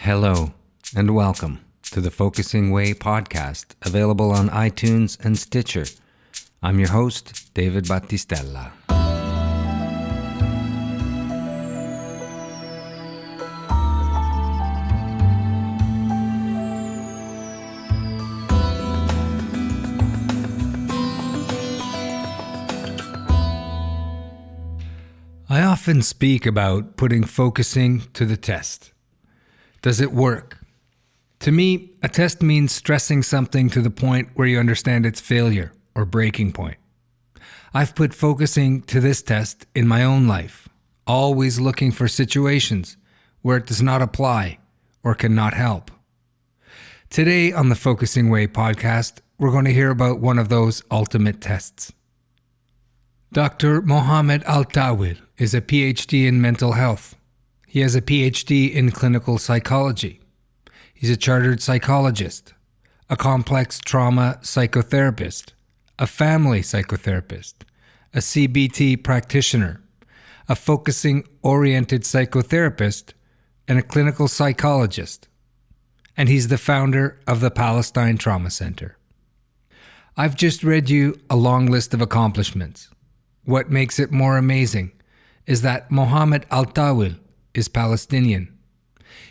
Hello, and welcome to the Focusing Way podcast, available on iTunes and Stitcher. I'm your host, David Battistella. I often speak about putting focusing to the test. Does it work? To me, a test means stressing something to the point where you understand its failure or breaking point. I've put focusing to this test in my own life, always looking for situations where it does not apply or cannot help. Today on the Focusing Way podcast, we're going to hear about one of those ultimate tests. Dr. Mohammed Al-Tawil is a PhD in mental health. He has a PhD in clinical psychology. He's a chartered psychologist, a complex trauma psychotherapist, a family psychotherapist, a CBT practitioner, a focusing-oriented psychotherapist, and a clinical psychologist. And he's the founder of the Palestine Trauma Center. I've just read you a long list of accomplishments. What makes it more amazing is that Mohammed Al-Tawil is Palestinian.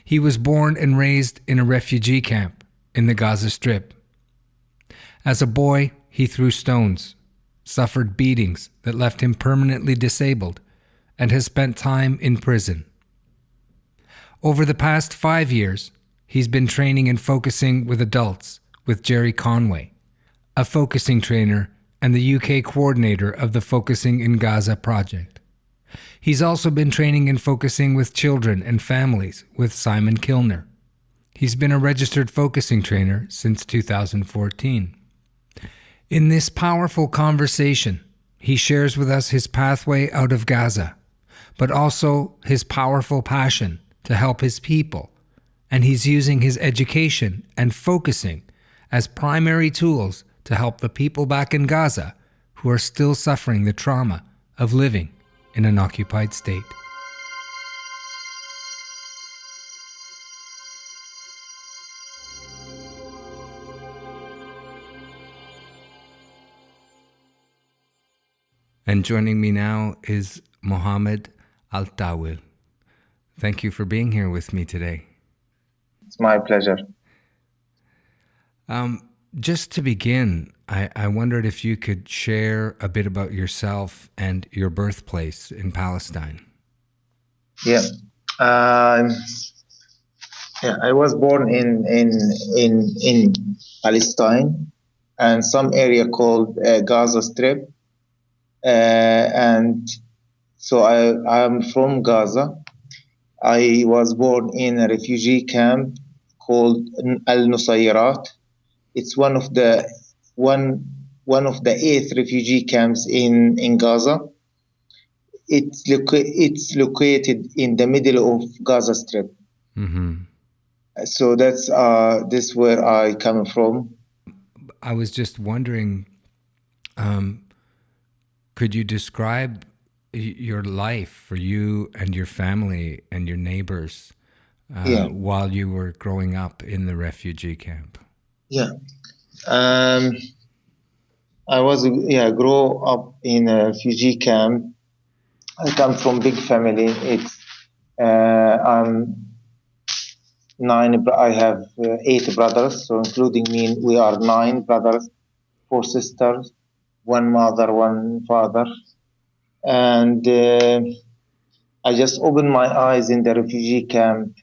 He was born and raised in a refugee camp in the Gaza Strip. As a boy, he threw stones, suffered beatings that left him permanently disabled, and has spent time in prison. Over the past 5 years, he's been training and focusing with adults with Jerry Conway, a focusing trainer and the UK coordinator of the Focusing in Gaza project. He's also been training and focusing with children and families with Simon Kilner. He's been a registered focusing trainer since 2014. In this powerful conversation, he shares with us his pathway out of Gaza, but also his powerful passion to help his people, and he's using his education and focusing as primary tools to help the people back in Gaza who are still suffering the trauma of living in an occupied state. And joining me now is Mohammed Al-Tawil. Thank you for being here with me today. It's my pleasure. Just to begin, I wondered if you could share a bit about yourself and your birthplace in Palestine. Yeah, I was born in Palestine and some area called Gaza Strip, and so I'm from Gaza. I was born in a refugee camp called Al-Nusayrat. It's one of the 8 refugee camps in Gaza. It's located in the middle of Gaza Strip. Mm-hmm. So that's this where I come from. I was just wondering, could you describe your life for you and your family and your neighbors while you were growing up in the refugee camp? Yeah, I grow up in a refugee camp. I come from big family. It's I'm 9. I have 8 brothers, so including me, we are 9 brothers, 4 sisters, 1 mother, 1 father, and I just opened my eyes in the refugee camp.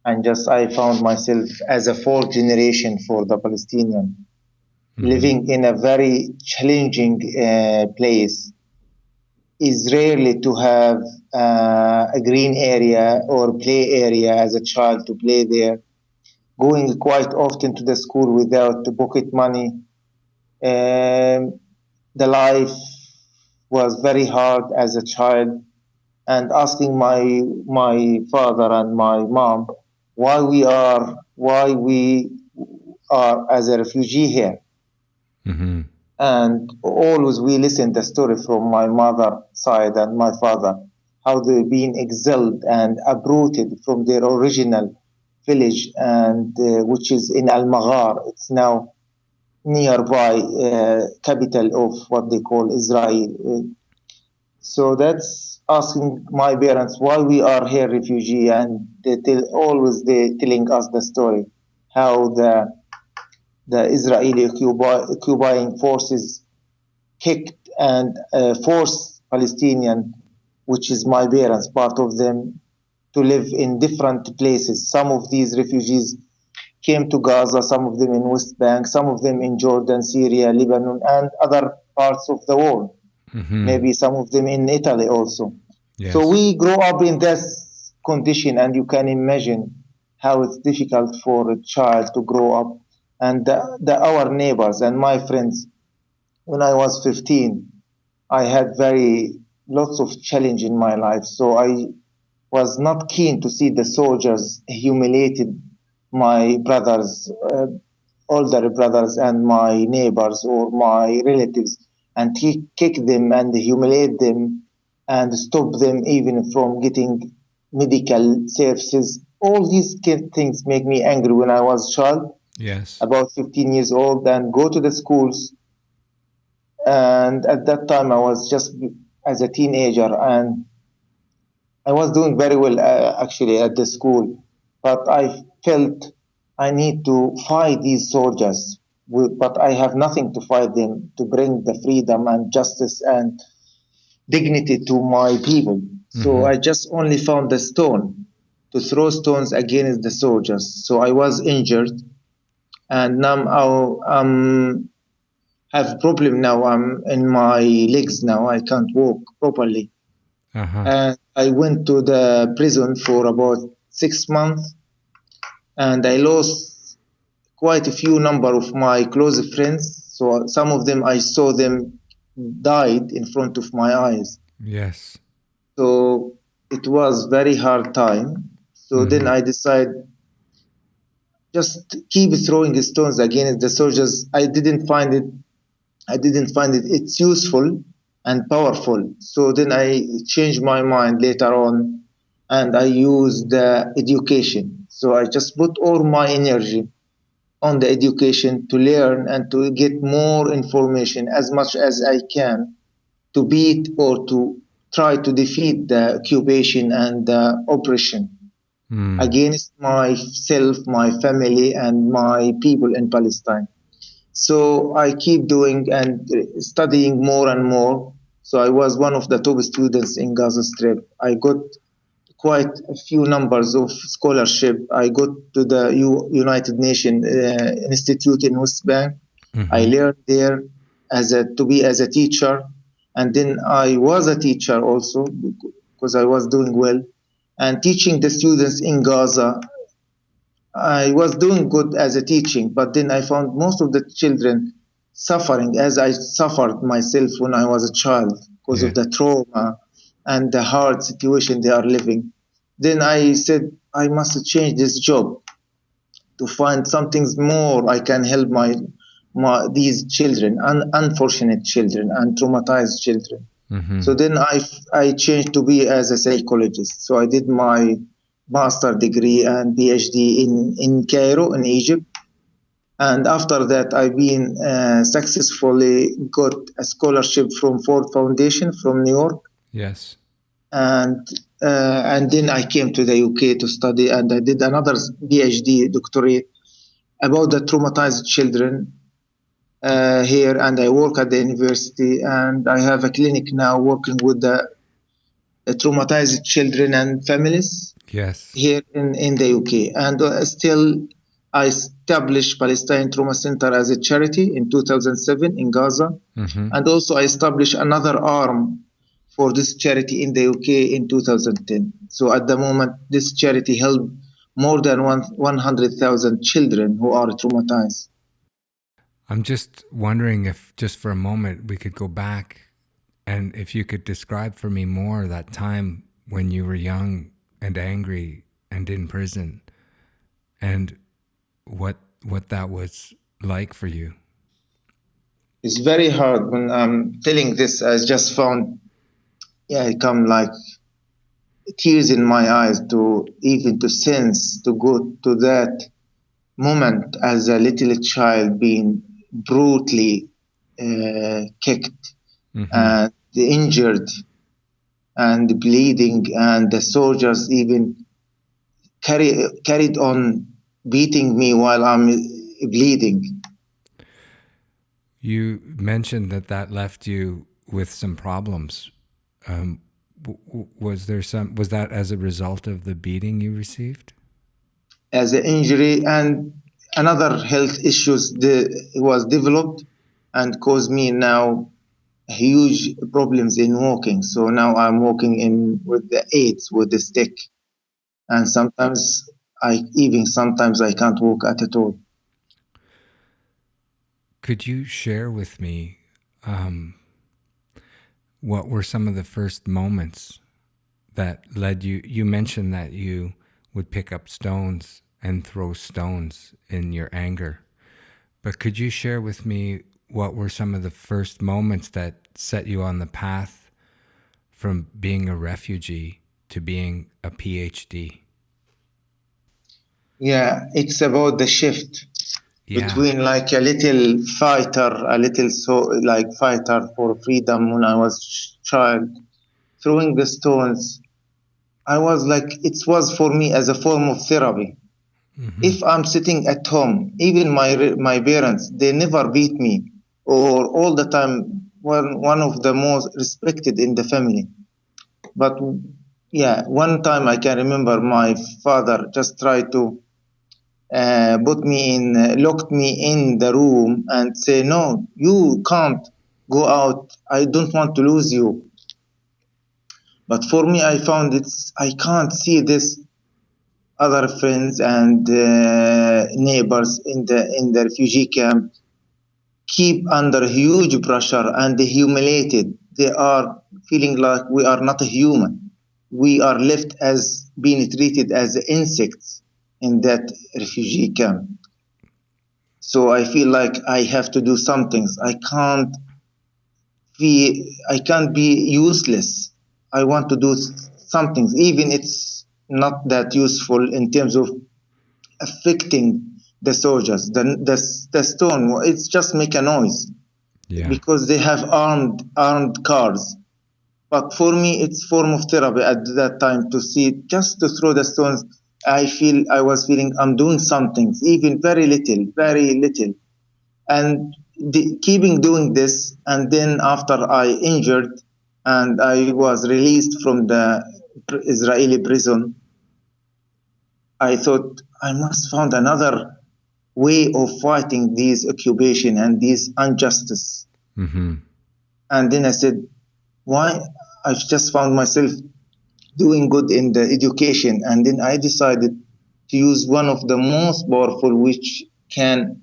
And I found myself as a 4th generation for the Palestinian, living in a very challenging place. Is rarely to have a green area or play area as a child to play there. Going quite often to the school without the pocket money. The life was very hard as a child, and asking my father and my mom why we are as a refugee here. Mm-hmm. And always we listen the story from my mother side and my father, how they've been exiled and uprooted from their original village, and which is in Al-Maghar. It's now nearby capital of what they call Israel. So that's asking my parents why we are here refugee, and they they telling us the story how the Israeli occupying forces kicked and forced Palestinian, which is my parents, part of them, to live in different places. Some of these refugees came to Gaza, some of them in West Bank, some of them in Jordan, Syria, Lebanon, and other parts of the world. Maybe some of them in Italy also. Yes. So we grow up in this condition, and you can imagine how it's difficult for a child to grow up. And our neighbors and my friends, when I was 15, I had lots of challenge in my life. So I was not keen to see the soldiers humiliated my brothers, older brothers, and my neighbors or my relatives, and kick them and humiliate them and stop them even from getting medical services. All these things make me angry when I was a child, Yes. about 15 years old, and go to the schools. And at that time, I was just as a teenager, and I was doing very well actually at the school, but I felt I need to fight these soldiers, but I have nothing to fight them to bring the freedom and justice and dignity to my people. So I just only found the stone to throw stones against the soldiers. So I was injured, and now I'm have problem now. I'm in my legs now. I can't walk properly. And I went to the prison for about 6 months, and I lost quite a few number of my close friends. So some of them, I saw them died in front of my eyes. Yes. So it was very hard time. So then I decided just keep throwing stones against the soldiers. I didn't find it it's useful and powerful. So then I changed my mind later on, and I used the education. So I just put all my energy on the education to learn and to get more information as much as I can to beat or to try to defeat the occupation and the oppression against myself, my family, and my people in Palestine. So I keep doing and studying more and more. So I was one of the top students in Gaza Strip. I got quite a few numbers of scholarship. I got to the United Nations Institute in West Bank. I learned there to be as a teacher, and then I was a teacher also because I was doing well and teaching the students in Gaza. I was doing good as a teaching, but then I found most of the children suffering as I suffered myself when I was a child because of the trauma and the hard situation they are living. Then I said, I must change this job to find something more I can help these children, unfortunate children and traumatized children. So then I changed to be as a psychologist. So I did my master degree and PhD in Cairo, in Egypt. And after that, I've been successfully got a scholarship from Ford Foundation from New York. Yes. And then I came to the UK to study, and I did another PhD doctorate about the traumatized children here, and I work at the university, and I have a clinic now working with the traumatized children and families. Yes. Here in the UK. And still, I established Palestine Trauma Center as a charity in 2007 in Gaza. And also I established another arm for this charity in the UK in 2010. So at the moment, this charity helped more than 100,000 children who are traumatized. I'm just wondering if just for a moment we could go back and if you could describe for me more that time when you were young and angry and in prison and what that was like for you. It's very hard when I'm telling this. I just found, I come like tears in my eyes to even to sense, to go to that moment as a little child being brutally kicked and injured and bleeding, and the soldiers even carried on beating me while I'm bleeding. You mentioned that left you with some problems. Was that as a result of the beating you received? As an injury, and another health issues was developed and caused me now huge problems in walking. So now I'm walking with the aids, with the stick, and sometimes I can't walk at all. Could you share with me what were some of the first moments that led you? You mentioned that you would pick up stones and throw stones in your anger, but could you share with me what were some of the first moments that set you on the path from being a refugee to being a PhD? Yeah, it's about the shift between like a little fighter, fighter for freedom when I was child, throwing the stones. I was like, it was for me as a form of therapy. If I'm sitting at home, even my parents, they never beat me, or all the time one of the most respected in the family. But yeah, one time I can remember my father just tried to locked me in the room and say, no, you can't go out. I don't want to lose you. But for me, I found I can't see this other friends and neighbors in the refugee camp keep under huge pressure and humiliated. They are feeling like we are not a human. We are left as being treated as insects in that refugee camp. So I feel like I have to do some things. I can't be useless. I want to do some things, even it's not that useful in terms of affecting the soldiers. The stone, it's just make a noise because they have armed cars. But for me, it's form of therapy at that time just to throw the stones. I was feeling I'm doing something, even very little. And keeping doing this, and then after I injured and I was released from the Israeli prison, I thought I must find another way of fighting these occupation and these injustice. And then I said, why? I've just found myself doing good in the education, and then I decided to use one of the most powerful, which can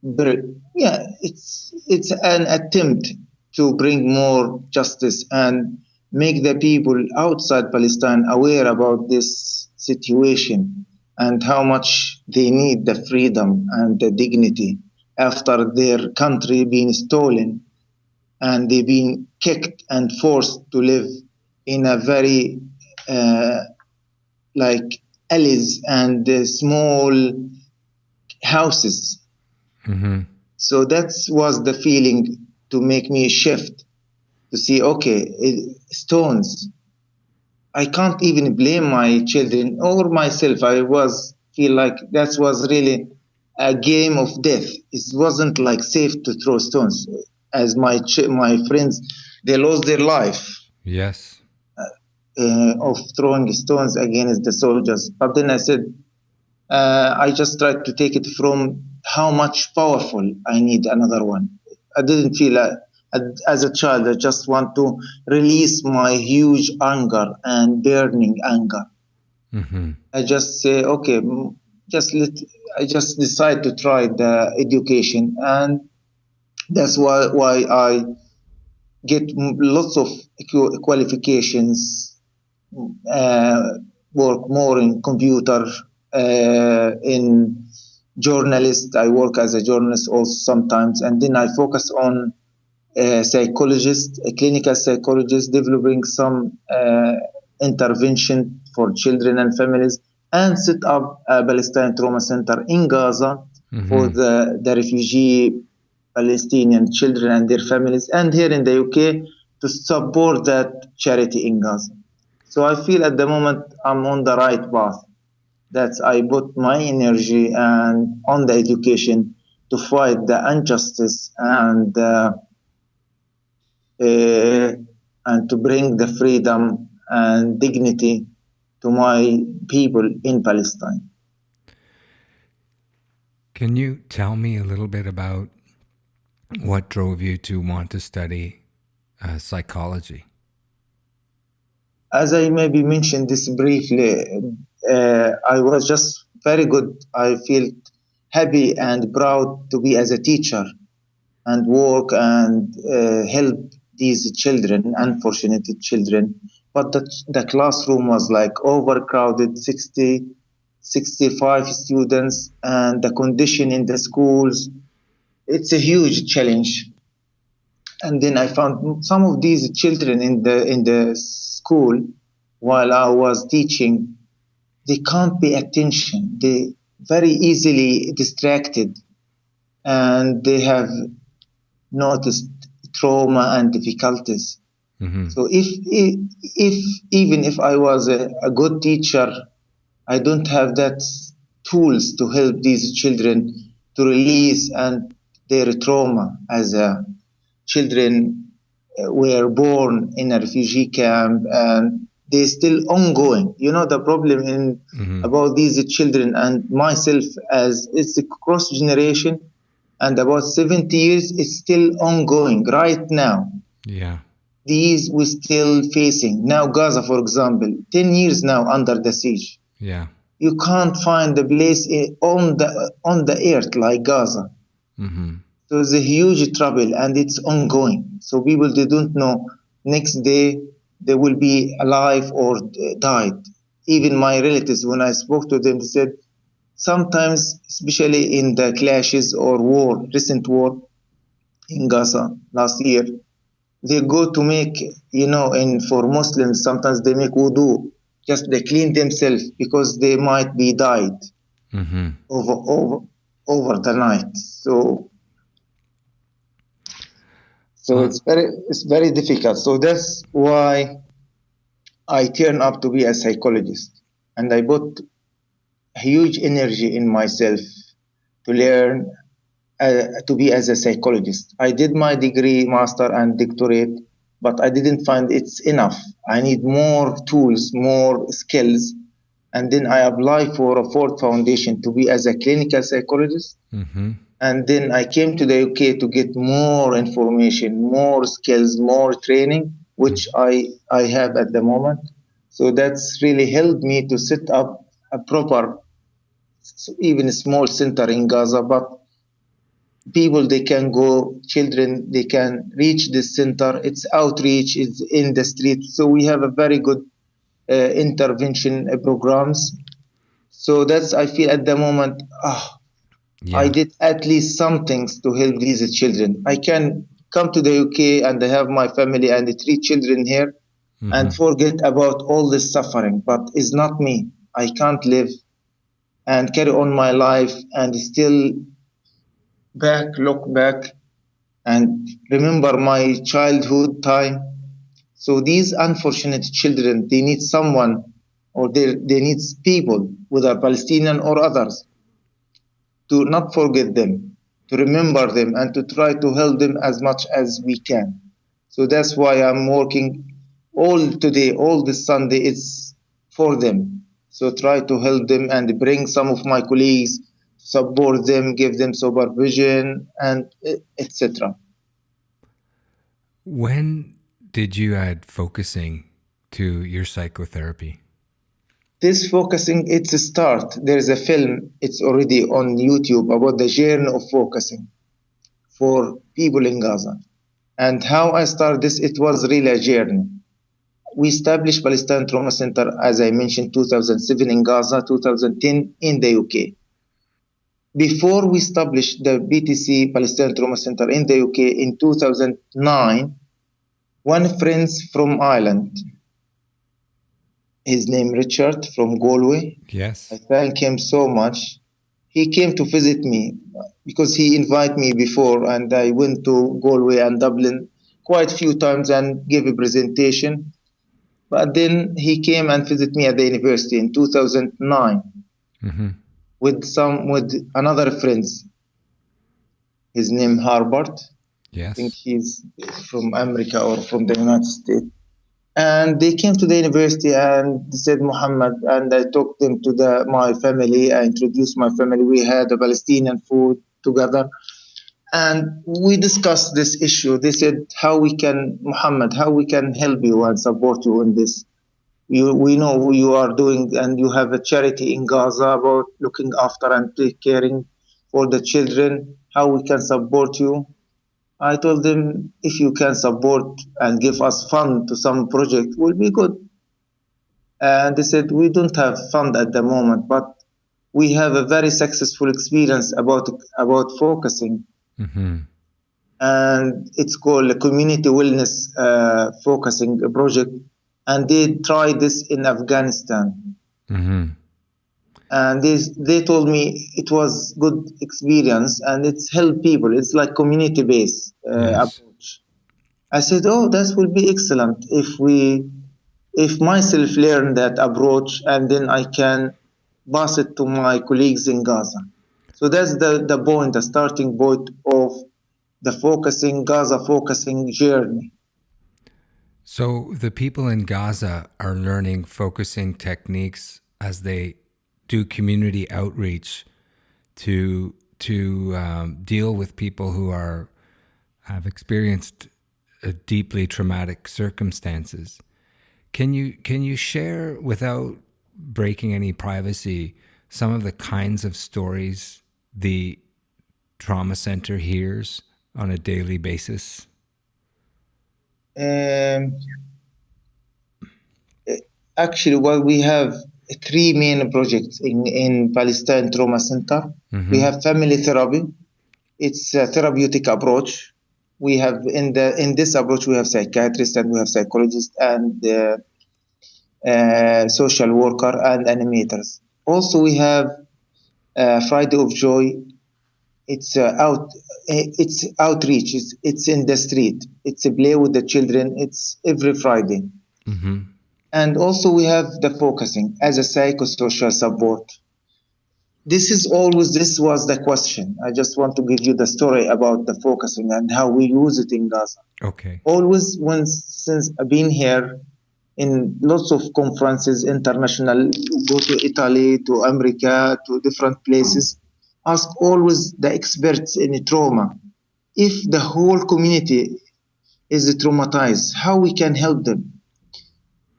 it's an attempt to bring more justice and make the people outside Palestine aware about this situation and how much they need the freedom and the dignity after their country being stolen and they've been kicked and forced to live in a very like alleys and small houses. So that was the feeling to make me shift to see, stones. I can't even blame my children or myself. Feel like that was really a game of death. It wasn't like safe to throw stones, as my friends, they lost their life. Yes. Of throwing stones against the soldiers. But then I said, I just tried to take it from how much powerful I need another one. I didn't feel as a child, I just want to release my huge anger and burning anger. I just say, I just decide to try the education, and that's why I get lots of qualifications, work more in computer, in journalist. I work as a journalist also sometimes, and then I focus on a clinical psychologist, developing some intervention for children and families, and set up a Palestine Trauma Center in Gaza for the refugee Palestinian children and their families, and here in the UK to support that charity in Gaza. So I feel at the moment I'm on the right path. That I put my energy and on the education to fight the injustice and to bring the freedom and dignity to my people in Palestine. Can you tell me a little bit about what drove you to want to study psychology? As I maybe mentioned this briefly, I was just very good. I feel happy and proud to be as a teacher and work and help these children, unfortunate children. But the classroom was like overcrowded, 60, 65 students, and the condition in the schools, it's a huge challenge. And then I found some of these children in the school while I was teaching, they can't pay attention. They very easily distracted, and they have noticed trauma and difficulties. So if even if I was a good teacher, I don't have that tools to help these children to release and their trauma as children were born in a refugee camp and they're still ongoing. You know, the problem in about these children and myself as it's a cross generation, and about 70 years it's still ongoing right now. Yeah. These we're still facing. Now Gaza, for example, 10 years now under the siege. Yeah. You can't find a place on the earth like Gaza. So it's a huge trouble and it's ongoing. So people, they don't know next day they will be alive or died. Even my relatives, when I spoke to them, they said sometimes, especially in the clashes or recent war in Gaza last year, they go to make, and for Muslims, sometimes they make wudu, just they clean themselves because they might be died over the night. So it's very difficult. So that's why I turn up to be a psychologist, and I put huge energy in myself to learn to be as a psychologist. I did my degree, master and doctorate, but I didn't find it's enough. I need more tools, more skills. And then I applied for a Ford Foundation to be as a clinical psychologist. And then I came to the UK to get more information, more skills, more training, which I have at the moment. So that's really helped me to set up a proper, even a small center in Gaza, but people, they can go, children, they can reach this center. It's outreach, it's in the street. So we have a very good intervention programs. So that's, I feel at the moment, I did at least some things to help these children. I can come to the UK and I have my family and the 3 children here and forget about all this suffering, but it's not me. I can't live and carry on my life and still look back and remember my childhood time. So these unfortunate children, they need someone, or they need people, whether Palestinian or others, to not forget them, to remember them, and to try to help them as much as we can. So that's why I'm working all this Sunday, it's for them. So try to help them and bring some of my colleagues, support them, give them supervision, and etc. When did you add focusing to your psychotherapy? This focusing, it's a start. There's a film, it's already on YouTube, about the journey of focusing for people in Gaza. And how I started this, it was really a journey. We established Palestine Trauma Center, as I mentioned, 2007 in Gaza, 2010 in the UK. Before we established the BTC Palestine Trauma Center in the UK in 2009, one friend from Ireland, his name Richard from Galway. Yes. I thank him so much. He came to visit me because he invited me before, and I went to Galway and Dublin quite a few times and gave a presentation. But then he came and visited me at the university in 2009 with another friends. His name Harbert. Yes. I think he's from America or from the United States. And they came to the university and they said, Muhammad, and I took them to my family. I introduced my family. We had a Palestinian food together. And we discussed this issue. They said, Muhammad, how we can help you and support you in this. We know who you are doing, and you have a charity in Gaza about looking after and caring for the children, how we can support you. I told them, if you can support and give us fund to some project, will be good. And they said, we don't have fund at the moment, but we have a very successful experience about focusing. And it's called a community wellness focusing project. And they tried this in Afghanistan. And they told me it was good experience and it's helped people. It's like community-based approach. I said, oh, that will be excellent if myself learn that approach, and then I can pass it to my colleagues in Gaza. So that's the point, the starting point of the Gaza focusing journey. So the people in Gaza are learning focusing techniques as they do community outreach to deal with people who have experienced deeply traumatic circumstances. Can you share, without breaking any privacy, some of the kinds of stories the trauma center hears on a daily basis? Actually, we have 3 main projects in Palestine Trauma Center. We have family therapy. It's a therapeutic approach. We have in this approach we have psychiatrists and we have psychologists and social worker and animators. Also, we have Friday of Joy. It's outreach. It's in the street. It's a play with the children. It's every Friday. And also we have the focusing as a psychosocial support. This was the question. I just want to give you the story about the focusing and how we use it in Gaza. Okay. Always, since I've been here in lots of conferences, international, go to Italy, to America, to different places, ask always the experts in trauma. If the whole community is traumatized, how we can help them?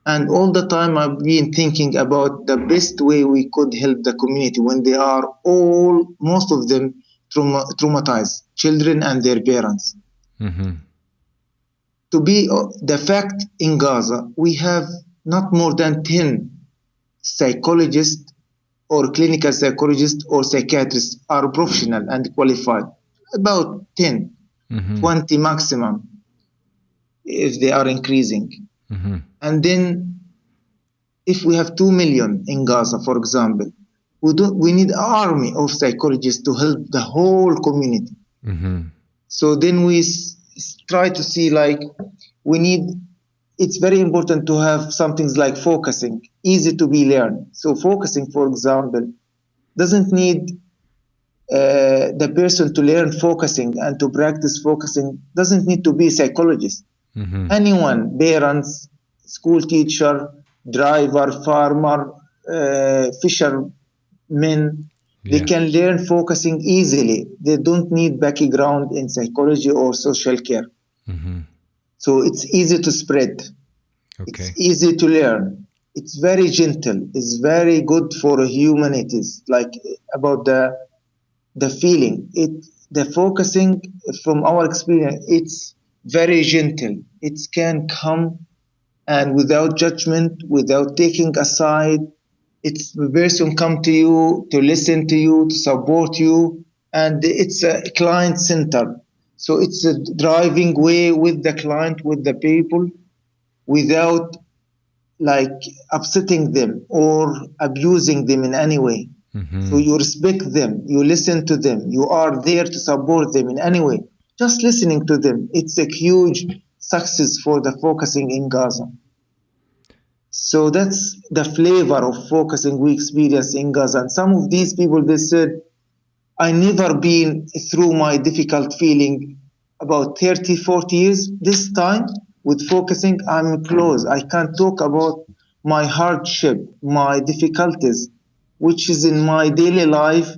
And all the time I've been thinking about the best way we could help the community when they are most of them traumatized, children and their parents. To be the fact in Gaza, we have not more than 10 psychologists or clinical psychologists or psychiatrists are professional and qualified. About 10, 20 maximum, if they are increasing. And then if we have 2 million in Gaza, for example, we need an army of psychologists to help the whole community. So then we try to see it's very important to have something like focusing, easy to be learned. So focusing, for example, doesn't need the person to learn focusing and to practice focusing, doesn't need to be a psychologist. Anyone, parents, school teacher, driver, farmer, fishermen, they can learn focusing easily. They don't need background in psychology or social care. So it's easy to spread. It's easy to learn. It's very gentle. It's very good for humanities, like about the feeling. The focusing, from our experience, it's very gentle. It can come and without judgment, without taking a side. It's the person come to you, to listen to you, to support you, and it's a client center. So it's a driving way with the client, with the people, without like upsetting them or abusing them in any way. So you respect them, you listen to them, you are there to support them in any way. Just listening to them, it's a huge success for the focusing in Gaza. So that's the flavor of focusing we experience in Gaza. And some of these people, they said, I never been through my difficult feeling about 30, 40 years. This time with focusing, I'm close. I can talk about my hardship, my difficulties, which is in my daily life.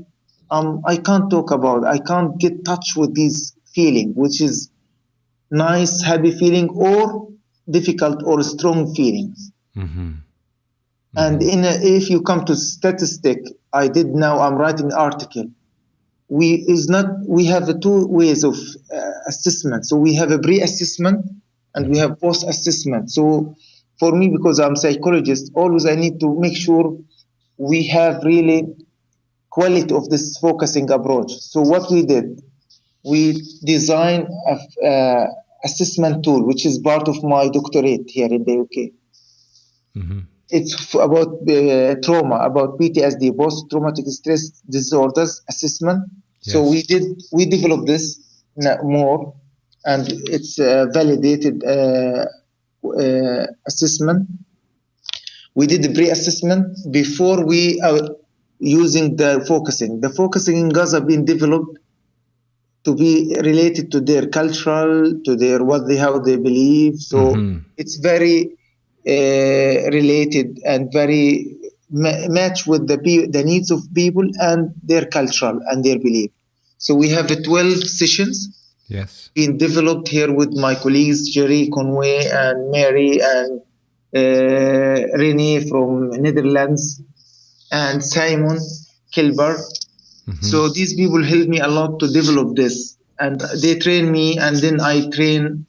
I can't talk about, I can't get touch with this feeling, which is nice, happy feeling or difficult or strong feelings. And if you come to statistic, I'm writing an article. We have two ways of assessment. So we have a pre-assessment and we have post-assessment. So for me, because I'm a psychologist, always I need to make sure we have really quality of this focusing approach. So what we did, we designed a assessment tool, which is part of my doctorate here in the UK. It's about trauma, about PTSD, post-traumatic stress disorders assessment. Yes. So we developed this more, and it's a validated assessment. We did the pre-assessment before we are using the focusing. The focusing in Gaza being developed to be related to their cultural, to their how they believe. So it's very related and very match with the needs of people and their cultural and their belief. So we have 12 sessions being developed here with my colleagues Jerry Conway and Mary and Renee from Netherlands and Simon Kilber. So these people helped me a lot to develop this, and they train me, and then I train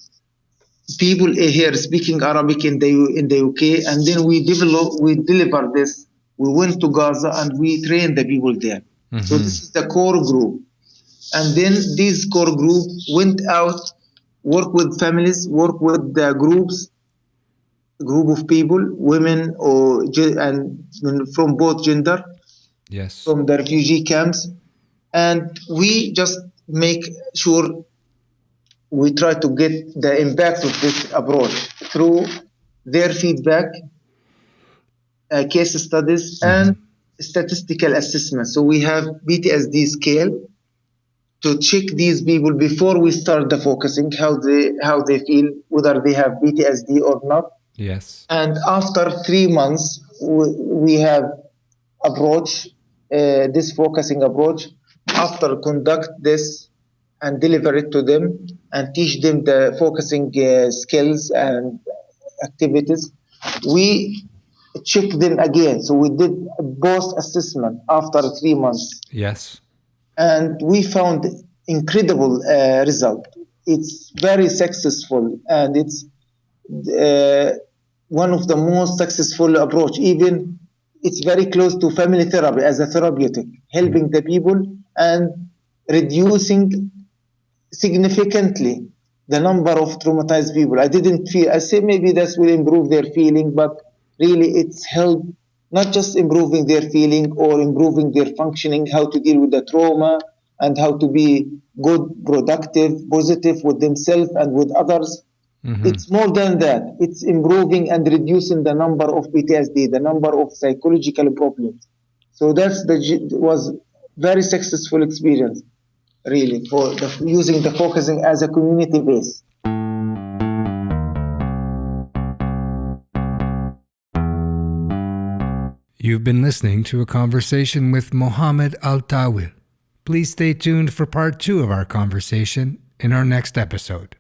people here speaking Arabic in the UK, and then we deliver this. We went to Gaza and we trained the people there. So this is the core group, and then this core group went out, work with families, work with the group of people, women and from both gender, from the refugee camps, and we just make sure we try to get the impact of this approach through their feedback, case studies, and statistical assessment. So we have PTSD scale to check these people before we start the focusing, how they feel, whether they have PTSD or not. Yes. And after 3 months, we have this focusing approach. After conduct this and deliver it to them and teach them the focusing skills and activities, we check them again. So we did a post-assessment after 3 months. Yes. And we found incredible result. It's very successful, and it's one of the most successful approach. Even it's very close to family therapy as a therapeutic, helping the people and reducing significantly the number of traumatized people. I say maybe that will improve their feeling, but really it's helped not just improving their feeling or improving their functioning, how to deal with the trauma and how to be good, productive, positive with themselves and with others. It's more than that. It's improving and reducing the number of PTSD, the number of psychological problems. So was very successful experience, really, for using the focusing as a community base. You've been listening to a conversation with Mohammed Al-Tawil. Please stay tuned for part 2 of our conversation in our next episode.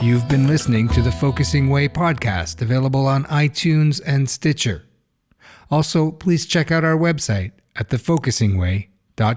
You've been listening to the Focusing Way podcast, available on iTunes and Stitcher. Also, please check out our website at thefocusingway.com.